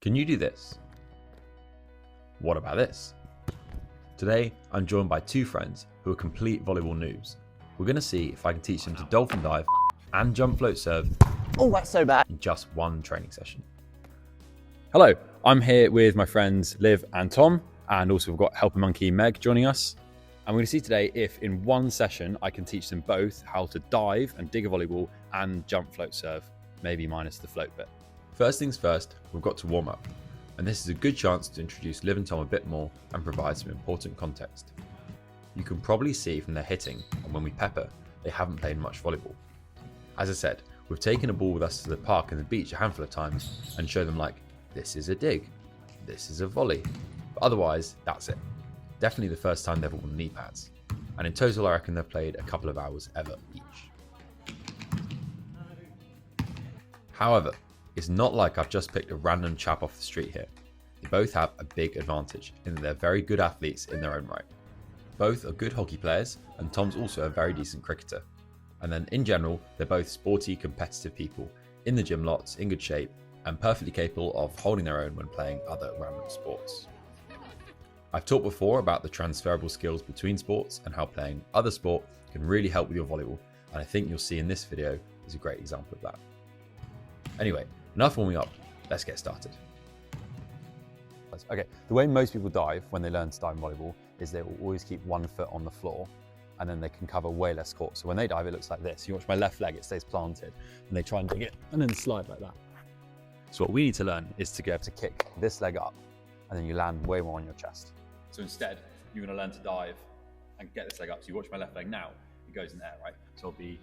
Can you do this? What about this? Today, I'm joined by two friends who are complete volleyball noobs. We're going to see if I can teach them to dolphin dive and jump float serve. Oh, that's so bad. In just one training session. Hello, I'm here with my friends Liv and Tom, and also we've got helper monkey Meg joining us. And we're going to see today if in one session I can teach them both how to dive and dig a volleyball and jump float serve, maybe minus the float bit. First things first, we've got to warm up. And this is a good chance to introduce Liv and Tom a bit more and provide some important context. You can probably see from their hitting and when we pepper, they haven't played much volleyball. As I said, we've taken a ball with us to the park and the beach a handful of times and show them like, this is a dig, this is a volley. But otherwise, that's it. Definitely the first time they've worn knee pads. And in total, I reckon they've played a couple of hours ever each. However, it's not like I've just picked a random chap off the street here. They both have a big advantage in that they're very good athletes in their own right. Both are good hockey players, and Tom's also a very decent cricketer. And then in general, they're both sporty, competitive people, in the gym lots, in good shape, and perfectly capable of holding their own when playing other random sports. I've talked before about the transferable skills between sports and how playing other sport can really help with your volleyball, and I think you'll see in this video is a great example of that. Anyway, enough warming up, let's get started. Okay, the way most people dive when they learn to dive in volleyball is they will always keep one foot on the floor and then they can cover way less court. So when they dive, it looks like this. You watch my left leg, it stays planted and they try and dig it and then slide like that. So what we need to learn is to be able to kick this leg up and then you land way more on your chest. So instead, you're gonna learn to dive and get this leg up. So you watch my left leg now, it goes in there, right? So it'll be...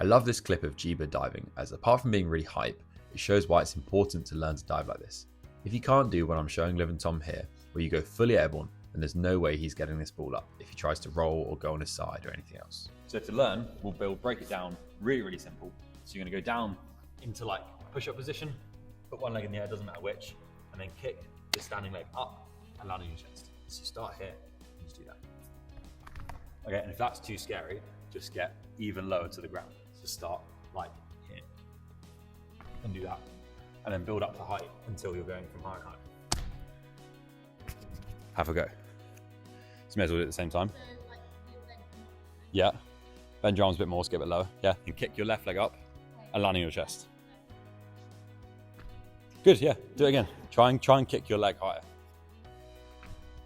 I love this clip of Jiba diving as apart from being really hype, it shows why it's important to learn to dive like this. If you can't do what I'm showing Liv and Tom here, where you go fully airborne, then there's no way he's getting this ball up if he tries to roll or go on his side or anything else. So to learn, we'll break it down really simple. So you're gonna go down into like push-up position, put one leg in the air, doesn't matter which, and then kick the standing leg up and land on your chest. So you start here and just do that. Okay, and if that's too scary, just get even lower to the ground. So start like here and do that. And then build up the height until you're going from higher and higher. Have a go. So you may as well do it at the same time. Yeah. Bend your arms a bit more, so get a bit lower. Yeah. And kick your left leg up and land on your chest. Good, yeah. Do it again. Try and kick your leg higher.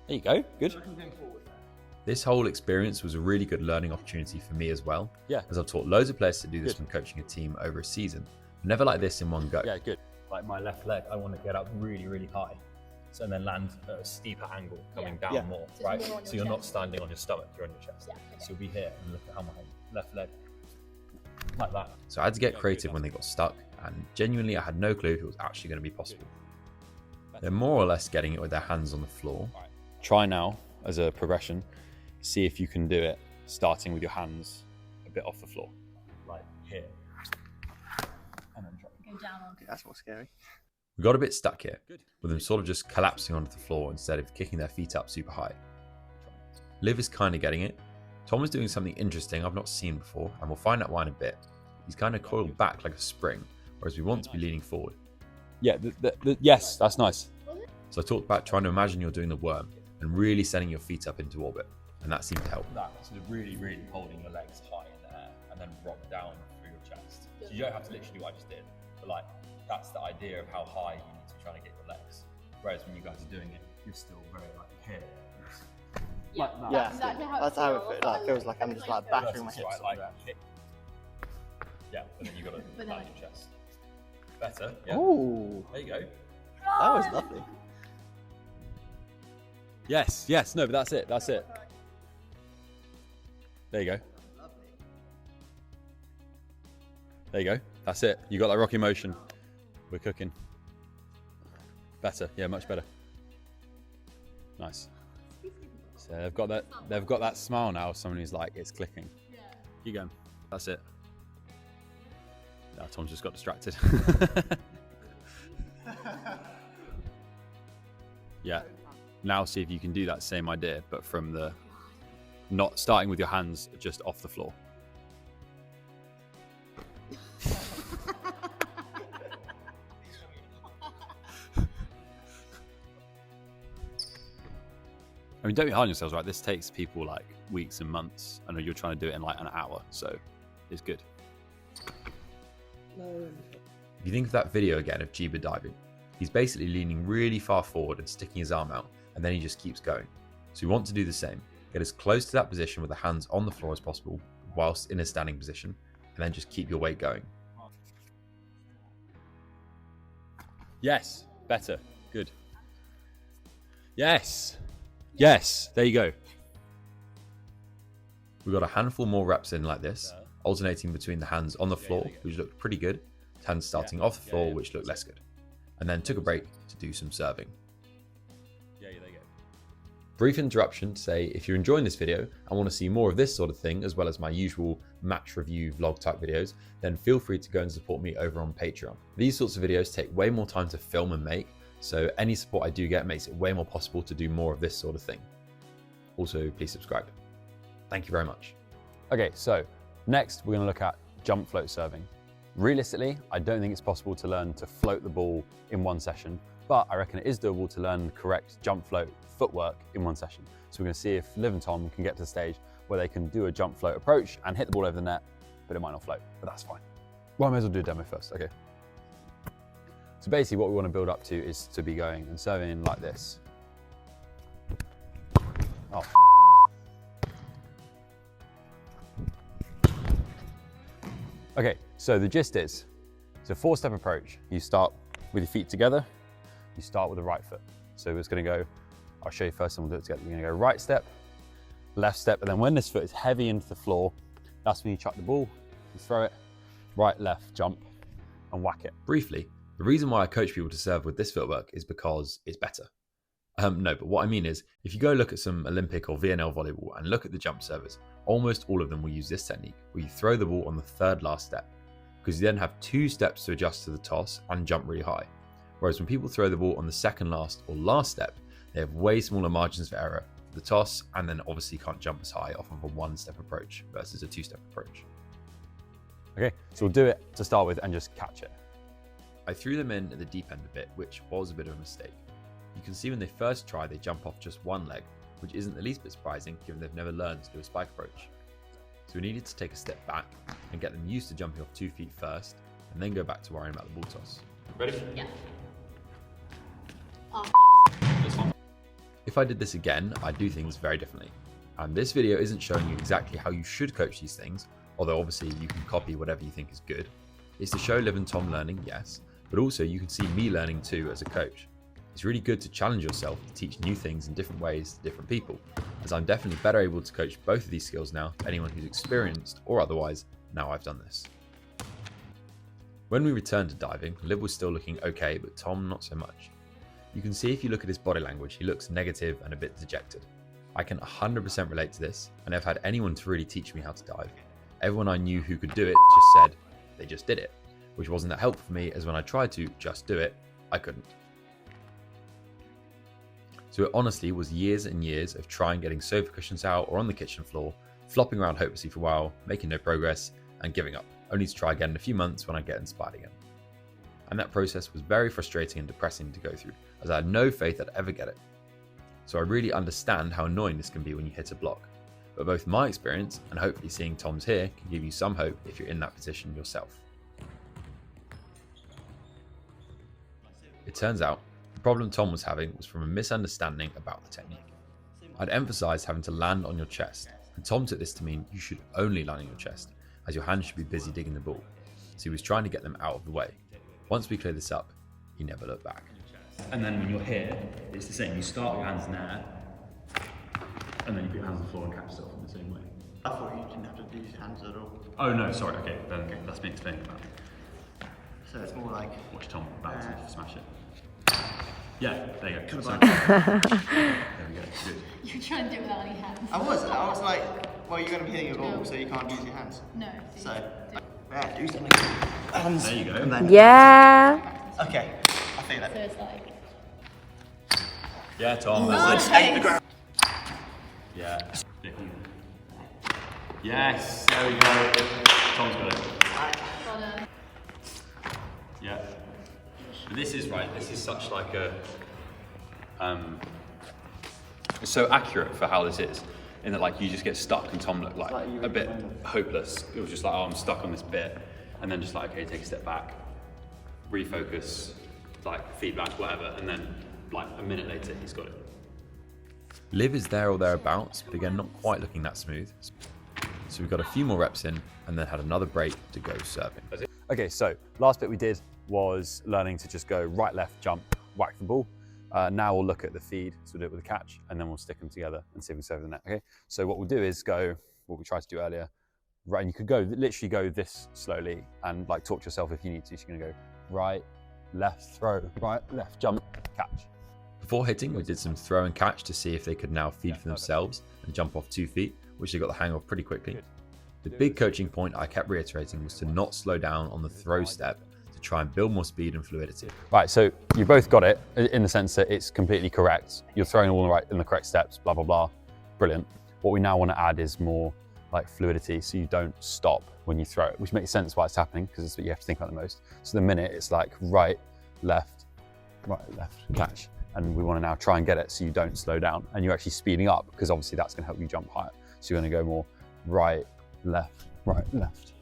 There you go. Good. This whole experience was a really good learning opportunity for me as well. Yeah. As I've taught loads of players to do this when coaching a team over a season. Never like this in one go. Yeah, good. Like my left leg, I want to get up really high. So and then land at a steeper angle, coming down more, so right? So you're not standing on your stomach, you're on your chest. Yeah, okay. So you'll be here and look at how my left leg, like that. So I had to get creative when they got stuck, and genuinely I had no clue if it was actually going to be possible. They're more or less getting it with their hands on the floor. Right. Try now, as a progression, see if you can do it, starting with your hands a bit off the floor. Like here. And then drop. Go down on. Okay, that's more scary. We got a bit stuck here, with them sort of just collapsing onto the floor instead of kicking their feet up super high. Liv is kind of getting it. Tom is doing something interesting I've not seen before, and we'll find out why in a bit. He's kind of coiled back like a spring, whereas we want to be leaning forward. Yeah, yes, that's nice. So I talked about trying to imagine you're doing the worm and really sending your feet up into orbit, and that seemed to help. That, so really holding your legs high in the air and then rock down through your chest. So you don't have to literally do what I just did, but like, that's the idea of how high you need to be trying to get your legs. Whereas when you guys are doing it, you're still very like here. Yeah, like that. Yeah, exactly that's how it feels. Like, feels like I'm just like battering my hips. Right, like kick. Yeah, but then you got to land your chest. Better. Yeah. Oh, there you go. That was lovely. Yes, no, but that's it. There you go. There you go. That's it. You got that rocky motion. We're cooking. Better. Yeah, much better. Nice. So they've got that smile now of someone who's like, it's clicking. Yeah. Keep going. That's it. Now Tom's just got distracted. Yeah. Now see if you can do that same idea, but from the not starting with your hands just off the floor. I mean, don't be hard on yourselves, right? This takes people like weeks and months. I know you're trying to do it in like an hour, so it's good. If you think of that video again of Jiba diving, he's basically leaning really far forward and sticking his arm out, and then he just keeps going. So we want to do the same. Get as close to that position with the hands on the floor as possible, whilst in a standing position, and then just keep your weight going. Yes, better, good. Yes, yes, there you go. We've got a handful more reps in like this, alternating between the hands on the floor, which looked pretty good, hands starting off the floor, which looked less good, and then took a break to do some serving. There you go. Brief interruption to say, if you're enjoying this video and want to see more of this sort of thing, as well as my usual match review vlog type videos, then feel free to go and support me over on Patreon. These sorts of videos take way more time to film and make, so any support I do get makes it way more possible to do more of this sort of thing. Also, please subscribe. Thank you very much. Okay, so next we're going to look at jump float serving. Realistically, I don't think it's possible to learn to float the ball in one session, but I reckon it is doable to learn correct jump float footwork in one session. So we're going to see if Liv and Tom can get to the stage where they can do a jump float approach and hit the ball over the net, but it might not float, but that's fine. Well, I may as well do a demo first, okay. So basically what we want to build up to is to be going and serving like this. Oh, okay, so the gist is, it's a 4-step approach. You start with your feet together, you start with the right foot. So it's gonna go, I'll show you first and we'll do it together. You're gonna go right step, left step, and then when this foot is heavy into the floor, that's when you chuck the ball, you throw it, right, left, jump, and whack it. Briefly, the reason why I coach people to serve with this footwork is because it's better. No, but what I mean is, if you go look at some Olympic or VNL volleyball and look at the jump servers, almost all of them will use this technique, where you throw the ball on the third last step, because you then have 2 steps to adjust to the toss and jump really high. Whereas when people throw the ball on the second last or last step, they have way smaller margins for error for the toss, and then obviously can't jump as high off of a 1-step approach versus a 2-step approach. Okay, so we'll do it to start with and just catch it. I threw them in at the deep end a bit, which was a bit of a mistake. You can see when they first try, they jump off just one leg, which isn't the least bit surprising given they've never learned to do a spike approach. So we needed to take a step back and get them used to jumping off 2 feet first, and then go back to worrying about the ball toss. Ready? Yeah. If I did this again, I'd do things very differently. And this video isn't showing you exactly how you should coach these things, although obviously you can copy whatever you think is good. It's to show Liv and Tom learning, yes, but also you can see me learning too as a coach. It's really good to challenge yourself to teach new things in different ways to different people, as I'm definitely better able to coach both of these skills now to anyone who's experienced or otherwise now I've done this. When we returned to diving, Liv was still looking okay, but Tom not so much. You can see if you look at his body language, he looks negative and a bit dejected. I can 100% relate to this, and I've had anyone to really teach me how to dive. Everyone I knew who could do it just said they just did it, which wasn't that helpful for me, as when I tried to just do it, I couldn't. So it honestly was years and years of trying getting sofa cushions out or on the kitchen floor, flopping around hopelessly for a while, making no progress, and giving up, only to try again in a few months when I get inspired again. And that process was very frustrating and depressing to go through, as I had no faith I'd ever get it. So I really understand how annoying this can be when you hit a block. But both my experience and hopefully seeing Tom's here can give you some hope if you're in that position yourself. It turns out, the problem Tom was having was from a misunderstanding about the technique. I'd emphasised having to land on your chest, and Tom took this to mean you should only land on your chest, as your hands should be busy digging the ball. So he was trying to get them out of the way. Once we cleared this up, he never looked back. And then when you're here, it's the same. You start with your hands in there, and then you put your hands on the floor and catch yourself in the same way. I thought you didn't have to use your hands at all. Oh no, sorry, okay, then that's me explaining about it. So it's more like... Watch Tom bounce and smash it. Yeah, there you go. There we go, good. You're trying to do it without any hands. I was like, well, you're going to be hitting a ball, so you can't use your hands. No. So, yeah, do something. Hands. There you go. And then Yeah. okay, I feel So it. it's like... Yeah, Tom. Let's take the ground. Yeah. Yes, there we go. Tom's got it. Yeah. But this is right, this is such like a It's so accurate for how this is, in that like you just get stuck, and Tom looked like a bit hopeless. It was just like, oh, I'm stuck on this bit, and then just like, okay, take a step back, refocus, like feedback, whatever, and then like a minute later, he's got it. Liv is there or thereabouts, but again, not quite looking that smooth. So we got a few more reps in and then had another break to go serving. Okay, so last bit we did was learning to just go right, left, jump, whack the ball. Now we'll look at the feed, so we'll do it with a catch, and then we'll stick them together and see if we serve the net, okay? So what we'll do is go, what we tried to do earlier, right, and you could go, literally go this slowly and like talk to yourself if you need to. So you're gonna go right, left, throw, right, left, jump, catch. Before hitting, we did some throw and catch to see if they could now feed for themselves and jump off 2 feet, which they got the hang of pretty quickly. The big coaching point I kept reiterating was to not slow down on the throw step to try and build more speed and fluidity. Right, so you both got it in the sense that it's completely correct. You're throwing all in the correct steps, blah, blah, blah. Brilliant. What we now want to add is more like fluidity, so you don't stop when you throw it, which makes sense why it's happening, because it's what you have to think about the most. So the minute it's like right, left, catch. And we want to now try and get it so you don't slow down and you're actually speeding up, because obviously that's going to help you jump higher. So you're going to go more right, left, right, left.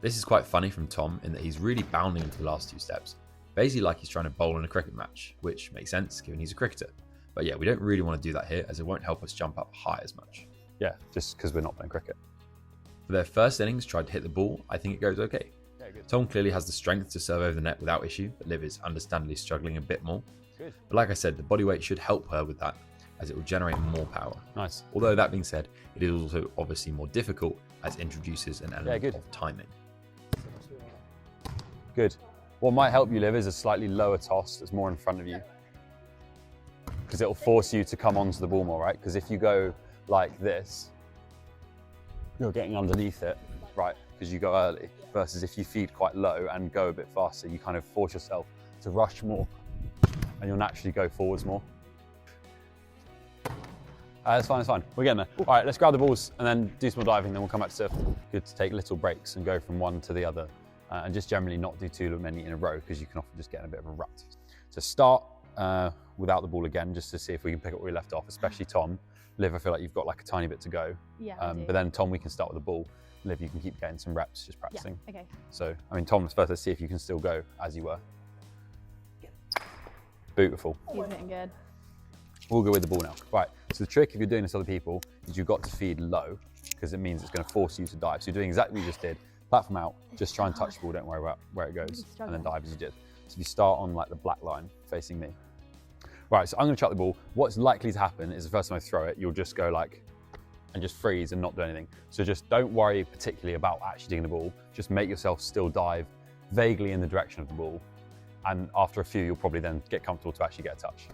This is quite funny from Tom in that he's really bounding into the last 2 steps, basically like he's trying to bowl in a cricket match, which makes sense given he's a cricketer. But yeah, we don't really want to do that here as it won't help us jump up high as much. Yeah, just because we're not playing cricket. For their first innings, tried to hit the ball, I think it goes okay. Tom clearly has the strength to serve over the net without issue, but Liv is understandably struggling a bit more. Good. But like I said, the body weight should help her with that, as it will generate more power. Nice. Although that being said, it is also obviously more difficult as it introduces an element of timing. Good. What might help you, Liv, is a slightly lower toss that's more in front of you, because it'll force you to come onto the ball more, right? Because if you go like this, you're getting underneath it, right? Because you go early, versus if you feed quite low and go a bit faster, you kind of force yourself to rush more and you'll naturally go forwards more. It's fine, it's fine. We're getting there. All right, let's grab the balls and then do some more diving, then we'll come back to surf. Good to take little breaks and go from one to the other, and just generally not do too many in a row, because you can often just get in a bit of a rut. So start without the ball again, just to see if we can pick up where we left off, especially Tom. Liv, I feel like you've got like a tiny bit to go. Yeah, I do. But then Tom, we can start with the ball. Liv, you can keep getting some reps, just practicing. Yeah, okay. So, I mean, Tom, first let's see if you can still go as you were. Beautiful. He's getting good. We'll go with the ball now. Right, so the trick if you're doing this to other people is you've got to feed low, because it means it's going to force you to dive. So you're doing exactly what you just did. Platform out, just try and touch the ball, don't worry about where it goes, and then dive as you did. So if you start on like the black line facing me. Right, so I'm going to chuck the ball. What's likely to happen is the first time I throw it, you'll just go like, and just freeze and not do anything. So just don't worry particularly about actually digging the ball. Just make yourself still dive vaguely in the direction of the ball. And after a few, you'll probably then get comfortable to actually get a touch.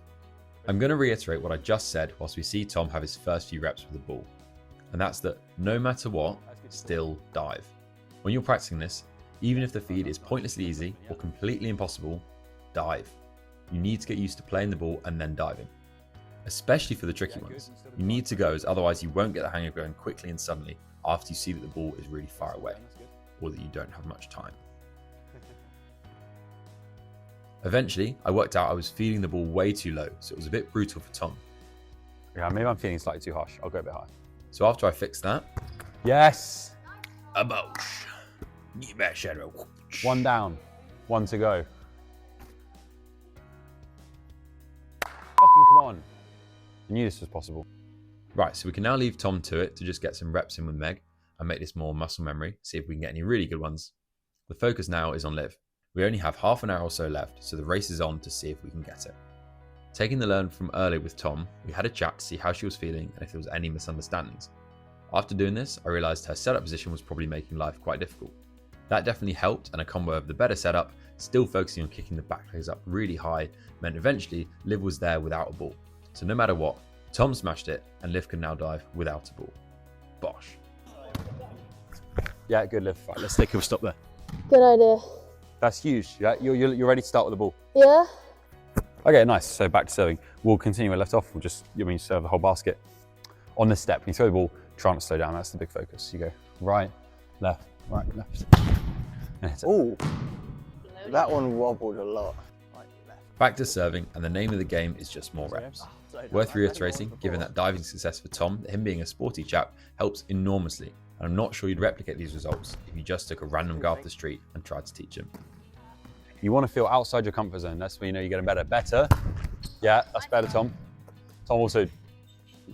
I'm going to reiterate what I just said whilst we see Tom have his first few reps with the ball. And that's that no matter what, still dive. When you're practicing this, even if the feed is pointlessly easy or completely impossible, dive. You need to get used to playing the ball and then diving. Especially for the tricky ones. You need to go, as otherwise you won't get the hang of going quickly and suddenly after you see that the ball is really far away, or that you don't have much time. Eventually, I worked out I was feeding the ball way too low, so it was a bit brutal for Tom. Yeah, maybe I'm feeling slightly too harsh. I'll go a bit higher. So after I fixed that, yes! a bosh. Shadow. 1 down, 1 to go. Fucking come on. I knew this was possible. Right, so we can now leave Tom to it to just get some reps in with Meg and make this more muscle memory, see if we can get any really good ones. The focus now is on Liv. We only have half an hour or so left, so the race is on to see if we can get it. Taking the learn from earlier with Tom, we had a chat to see how she was feeling and if there was any misunderstandings. After doing this, I realised her setup position was probably making life quite difficult. That definitely helped, and a combo of the better setup, still focusing on kicking the back legs up really high, meant eventually Liv was there without a ball. So no matter what, Tom smashed it, and Liv can now dive without a ball. Bosh. Yeah, good, Liv. Right, let's take a stop there. Good idea. That's huge. Yeah, you're ready to start with the ball. Yeah? Okay, nice. So back to serving. We'll continue where we left off. We'll just, serve the whole basket. On this step, when you throw the ball, try not to slow down. That's the big focus. You go right, left, right, left. Ooh, that one wobbled a lot. Right, left. Back to serving, and the name of the game is just more reps. Worth reiterating, given that diving success for Tom, that him being a sporty chap helps enormously, and I'm not sure you'd replicate these results if you just took a random guy off the street and tried to teach him. You want to feel outside your comfort zone. That's when you know you're getting better. Better. Yeah, that's better, Tom. Tom, also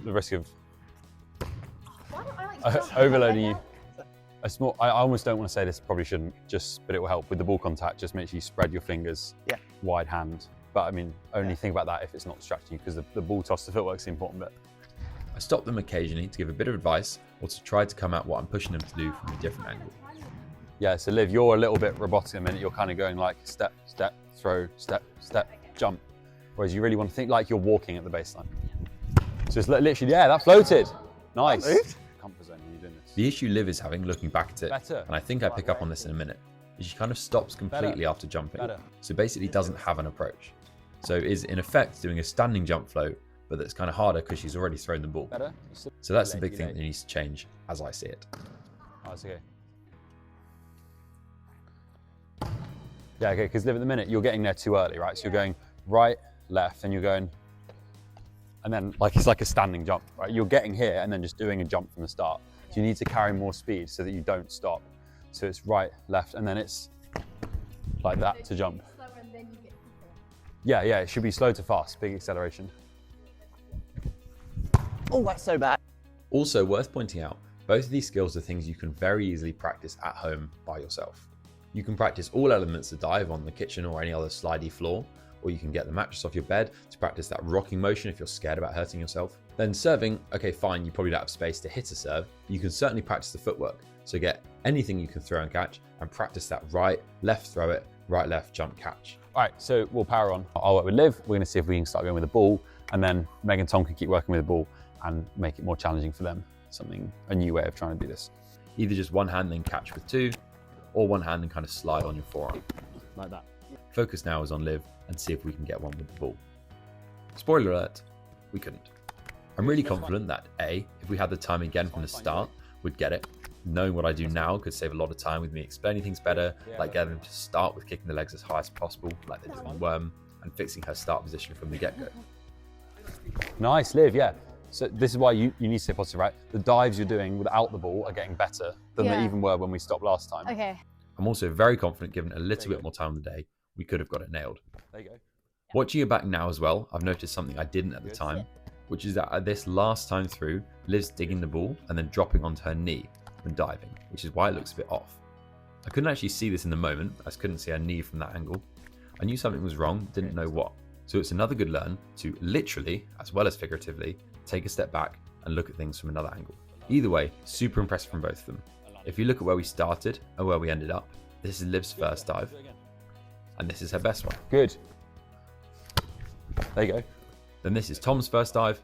the risk of overloading you. I almost don't want to say this, probably shouldn't, but it will help with the ball contact. Just make sure you spread your fingers wide hand. But I mean, only think about that if it's not distracting you, because the ball toss to footwork is the important bit. I stop them occasionally to give a bit of advice or to try to come at what I'm pushing them to do from a different angle. Yeah, so Liv, you're a little bit robotic in a minute. You're kind of going like step, step, throw, step, step, jump. Whereas you really want to think like you're walking at the baseline. So it's literally, yeah, that floated. Nice. Comfort zone when you're doing this. The issue Liv is having looking back at it, Better. and I think I pick up on this in a minute, is she kind of stops completely after jumping. So basically doesn't have an approach. So is in effect doing a standing jump float, but that's kind of harder because she's already thrown the ball. So that's the big thing that needs to change as I see it. Oh, it's okay. Yeah, okay, because Liv, at the minute, you're getting there too early, right? So you're going right, left, and you're going, and then like it's like a standing jump, right? You're getting here and then just doing a jump from the start. So you need to carry more speed so that you don't stop. So it's right, left, and then it's like that to jump. Yeah, it should be slow to fast, big acceleration. Oh, that's so bad. Also worth pointing out, both of these skills are things you can very easily practice at home by yourself. You can practice all elements of dive on the kitchen or any other slidey floor, or you can get the mattress off your bed to practice that rocking motion if you're scared about hurting yourself. Then serving, okay fine, you probably don't have space to hit a serve, you can certainly practice the footwork. So get anything you can throw and catch and practice that right, left throw it, right, left, jump, catch. All right, so we'll power on. I'll work with Liv. We're gonna see if we can start going with the ball, and then Meg and Tom can keep working with the ball and make it more challenging for them. A new way of trying to do this. Either just one hand then catch with two, or one hand and kind of slide on your forearm. Like that. Focus now is on Liv and see if we can get one with the ball. Spoiler alert, we couldn't. I'm really confident that A, if we had the time again from the start, we'd get it. Knowing what I do now could save a lot of time with me explaining things better, like getting them to start with kicking the legs as high as possible, like they did on Worm, and fixing her start position from the get-go. Nice, Liv, yeah. So this is why you need to stay positive, right? The dives you're doing without the ball are getting better than they even were when we stopped last time. Okay. I'm also very confident, given a little bit more time of the day, we could have got it nailed. There you go. Watching it back now as well, I've noticed something I didn't at the time, which is that at this last time through, Liv's digging the ball and then dropping onto her knee when diving, which is why it looks a bit off. I couldn't actually see this in the moment, I couldn't see her knee from that angle. I knew something was wrong, didn't know what. So it's another good learn to literally, as well as figuratively, take a step back and look at things from another angle. Either way, super impressed from both of them. If you look at where we started and where we ended up, this is Liv's first dive, and this is her best one. Good. There you go. Then this is Tom's first dive,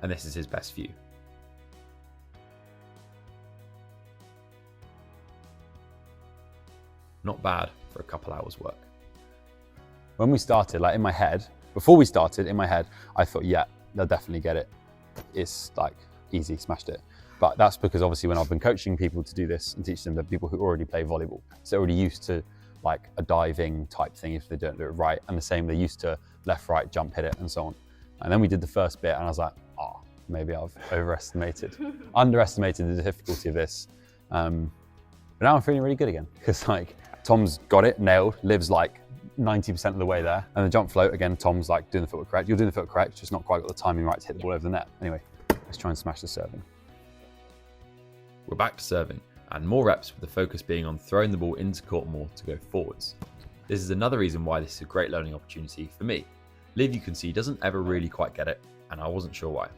and this is his best view. Not bad for a couple hours work. When we started, like in my head, before we started, in my head, I thought, yeah, they'll definitely get it. It's like easy, smashed it. But that's because obviously when I've been coaching people to do this and teach them, the people who already play volleyball, so they're already used to like a diving type thing if they don't do it right. And the same, they're used to left, right, jump, hit it, and so on. And then we did the first bit and I was like, maybe I've underestimated the difficulty of this. But now I'm feeling really good again because like Tom's got it, nailed, Liv's like 90% of the way there. And the jump float, again, Tom's like doing the footwork correct. You're doing the footwork correct, just not quite got the timing right to hit the ball over the net. Anyway, let's try and smash the serving. We're back to serving, and more reps with the focus being on throwing the ball into court more to go forwards. This is another reason why this is a great learning opportunity for me. Liv, you can see, doesn't ever really quite get it, and I wasn't sure why.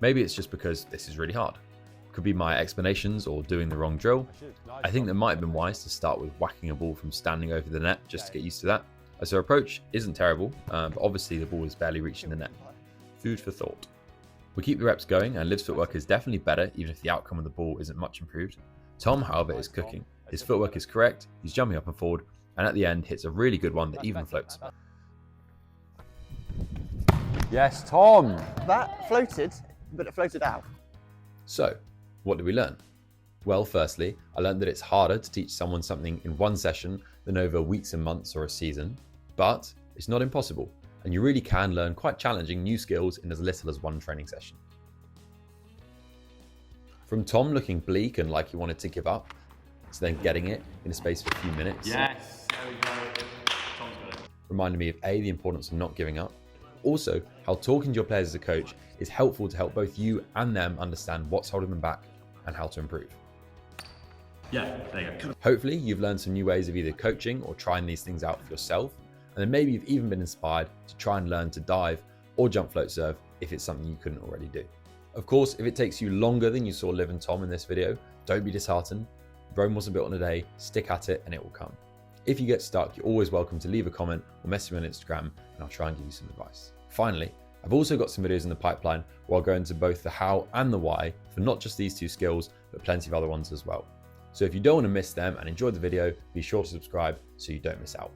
Maybe it's just because this is really hard. Could be my explanations or doing the wrong drill. I think that might have been wise to start with whacking a ball from standing over the net just to get used to that, as her approach isn't terrible, but obviously the ball is barely reaching the net. Food for thought. We keep the reps going, and Liv's footwork is definitely better, even if the outcome of the ball isn't much improved. Tom, however, is cooking. His footwork is correct, he's jumping up and forward, and at the end hits a really good one that even floats. Yes, Tom! That floated, but it floated out. So, what did we learn? Well, firstly, I learned that it's harder to teach someone something in one session than over weeks and months or a season, but It's not impossible, and you really can learn quite challenging new skills in as little as one training session. From Tom looking bleak and like he wanted to give up, to then getting it in a space of a few minutes. Yes, there we go. Tom's got it. Reminded me of the importance of not giving up. Also, how talking to your players as a coach is helpful to help both you and them understand what's holding them back and how to improve. Yeah, there you go. Hopefully, you've learned some new ways of either coaching or trying these things out for yourself, and then maybe you've even been inspired to try and learn to dive or jump float serve if it's something you couldn't already do. Of course, if it takes you longer than you saw Liv and Tom in this video, don't be disheartened. Rome wasn't built in a day, stick at it and it will come. If you get stuck, you're always welcome to leave a comment or message me on Instagram and I'll try and give you some advice. Finally, I've also got some videos in the pipeline where I'll go into both the how and the why for not just these two skills, but plenty of other ones as well. So if you don't want to miss them and enjoy the video, be sure to subscribe so you don't miss out.